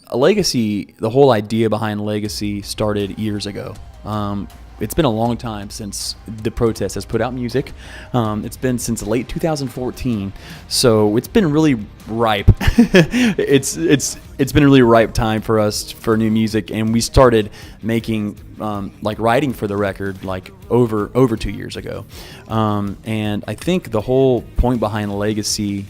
a legacy, the whole idea behind legacy started years ago. It's been a long time since The Protest has put out music. It's been since late 2014, so it's been really ripe. it's been a really ripe time for us for new music, and we started making writing for the record over 2 years ago. And I think the whole point behind legacy.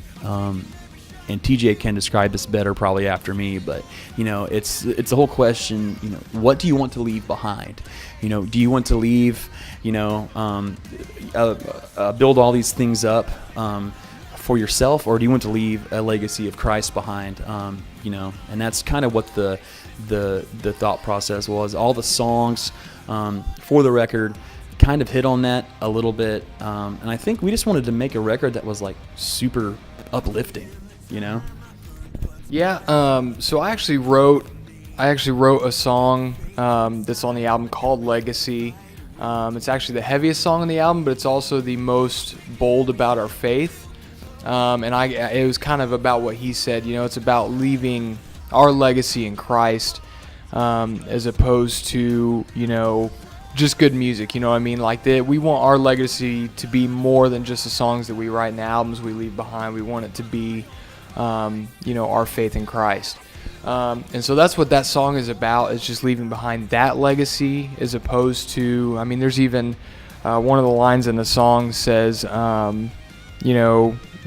And TJ can describe this better probably after me, but it's the whole question. What do you want to leave behind? Do you want to leave? Build all these things up for yourself, or do you want to leave a legacy of Christ behind? And that's kind of what the thought process was. All the songs for the record kind of hit on that a little bit, and I think we just wanted to make a record that was super uplifting. Yeah. So I actually wrote a song that's on the album called Legacy. It's actually the heaviest song on the album, but it's also the most bold about our faith. And it was kind of about what he said. It's about leaving our legacy in Christ, as opposed to just good music. You know what I mean? We want our legacy to be more than just the songs that we write and the albums we leave behind. We want it to be our faith in Christ. And so that's what that song is about, is just leaving behind that legacy, as opposed to, there's even one of the lines in the song says,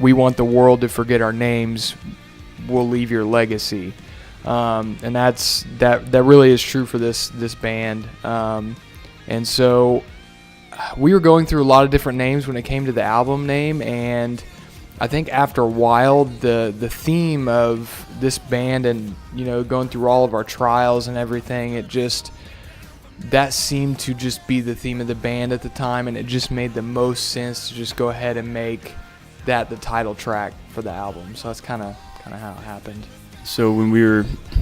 we want the world to forget our names, we'll leave your legacy. And that really is true for this band. And so we were going through a lot of different names when it came to the album name, and I think after a while, the theme of this band and, going through all of our trials and everything, that seemed to just be the theme of the band at the time, and it just made the most sense to just go ahead and make that the title track for the album. So that's kind of how it happened. So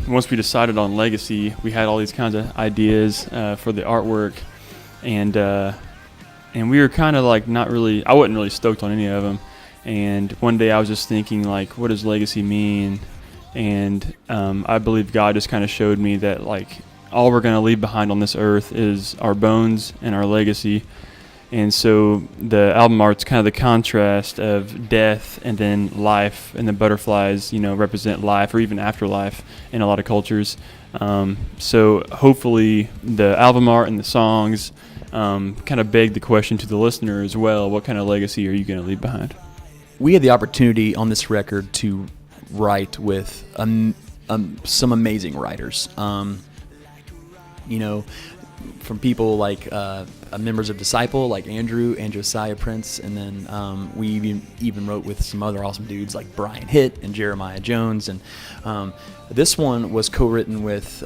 once we decided on Legacy, we had all these kinds of ideas for the artwork, and we were kind of I wasn't really stoked on any of them. And one day I was just thinking, what does legacy mean? And I believe God just kind of showed me that, all we're going to leave behind on this earth is our bones and our legacy. And so the album art's kind of the contrast of death and then life, and the butterflies, represent life or even afterlife in a lot of cultures. So hopefully the album art and the songs kind of beg the question to the listener as well: what kind of legacy are you going to leave behind? We had the opportunity on this record to write with some amazing writers. From people like members of Disciple, like Andrew and Josiah Prince, and then we even wrote with some other awesome dudes like Brian Hitt and Jeremiah Jones. And this one was co-written with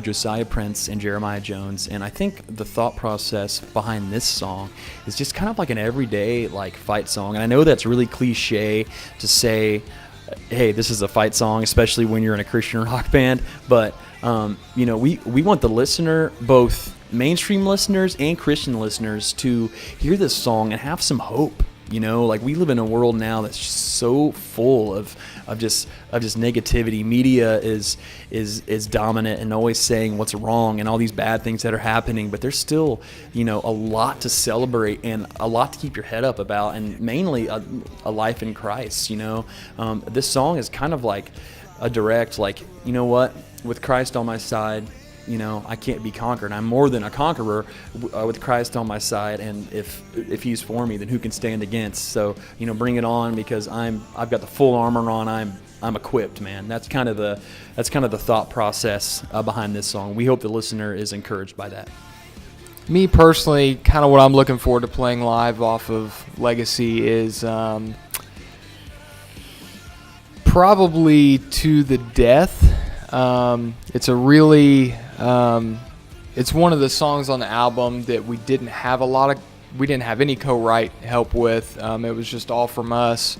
Josiah Prince and Jeremiah Jones. And I think the thought process behind this song is just kind of like an everyday fight song. And I know that's really cliche to say, hey, this is a fight song, especially when you're in a Christian rock band. But we want the listener, both mainstream listeners and Christian listeners, to hear this song and have some hope. We live in a world now that's just so full of just negativity. Media is dominant and always saying what's wrong and all these bad things that are happening. But there's still a lot to celebrate and a lot to keep your head up about, and mainly a life in Christ. This song is kind of like a direct, with Christ on my side, I can't be conquered. I'm more than a conqueror with Christ on my side, and if He's for me, then who can stand against? So, bring it on, because I've got the full armor on. I'm equipped, man. That's kind of the thought process behind this song. We hope the listener is encouraged by that. Me personally, kind of what I'm looking forward to playing live off of Legacy is probably To the Death. It's a really it's one of the songs on the album that we didn't have any co-write help with. It was just all from us,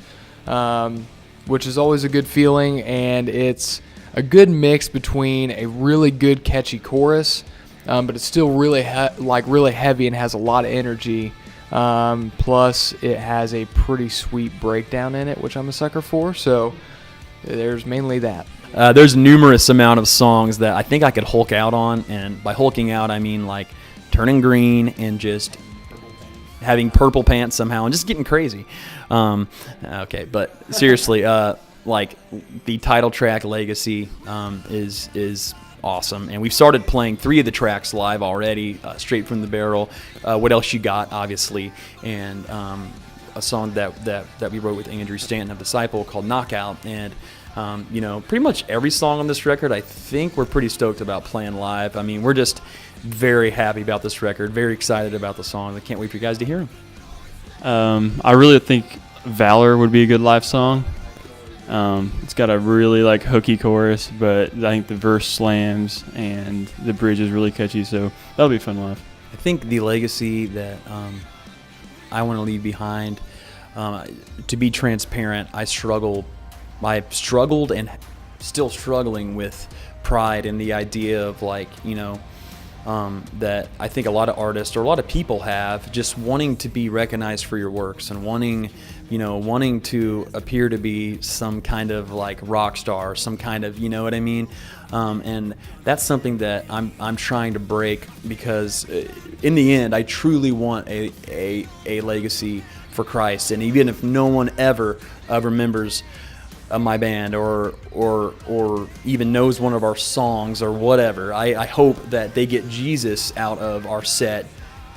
which is always a good feeling, and it's a good mix between a really good catchy chorus, but it's still really really heavy and has a lot of energy. Plus it has a pretty sweet breakdown in it, which I'm a sucker for. So there's mainly that. there's numerous amount of songs that I think I could Hulk out on, and by hulking out I mean like turning green and just having purple pants somehow and just getting crazy. Okay, but seriously, like the title track "Legacy" is awesome, and we've started playing 3 of the tracks live already, straight from the barrel. What Else You Got, obviously, and a song that we wrote with Andrew Stanton of Disciple called "Knockout," and pretty much every song on this record, I think we're pretty stoked about playing live. I mean, we're just very happy about this record, very excited about the songs. I can't wait for you guys to hear them. I really think Valor would be a good live song. It's got a really like hooky chorus, but I think the verse slams and the bridge is really catchy, so that'll be fun live. I think the legacy that I want to leave behind, to be transparent, I struggled and still struggling with pride and the idea of like, that I think a lot of artists or a lot of people have, just wanting to be recognized for your works and wanting to appear to be some kind of like rock star, some kind of, you know what I mean? And that's something that I'm trying to break, because in the end, I truly want a legacy for Christ. And even if no one ever remembers my band or even knows one of our songs or whatever, I hope that they get Jesus out of our set,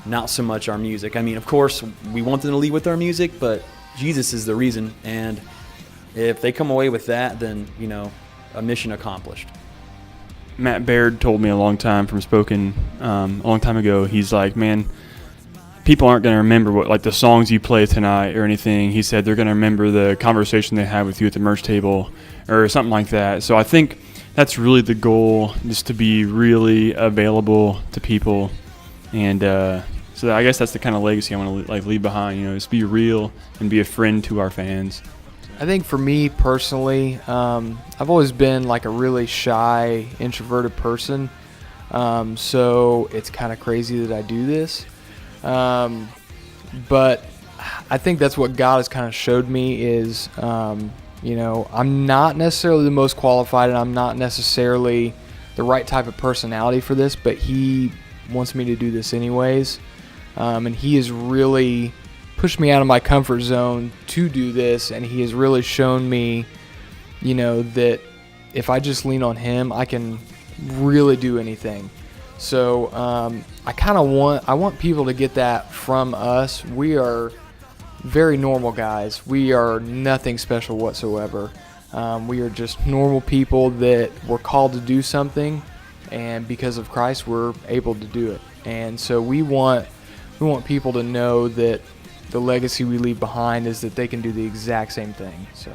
not so much our music. I mean, of course, we want them to lead with our music, but Jesus is the reason, and if they come away with that, then, a mission accomplished. Matt Baird told me a long time ago, he's like, man, people aren't going to remember what like the songs you play tonight or anything. He said they're going to remember the conversation they had with you at the merch table or something like that. So I think that's really the goal, just to be really available to people. And so I guess that's the kind of legacy I want to like leave behind, just be real and be a friend to our fans. I think for me personally, I've always been like a really shy, introverted person. So it's kind of crazy that I do this. But I think that's what God has kind of showed me is, I'm not necessarily the most qualified and I'm not necessarily the right type of personality for this, but He wants me to do this anyways. And He has really pushed me out of my comfort zone to do this, and He has really shown me, that if I just lean on Him, I can really do anything. So I want people to get that from us. We are very normal guys. We are nothing special whatsoever. We are just normal people that were called to do something, and because of Christ, we're able to do it. And so we want people to know that the legacy we leave behind is that they can do the exact same thing. So.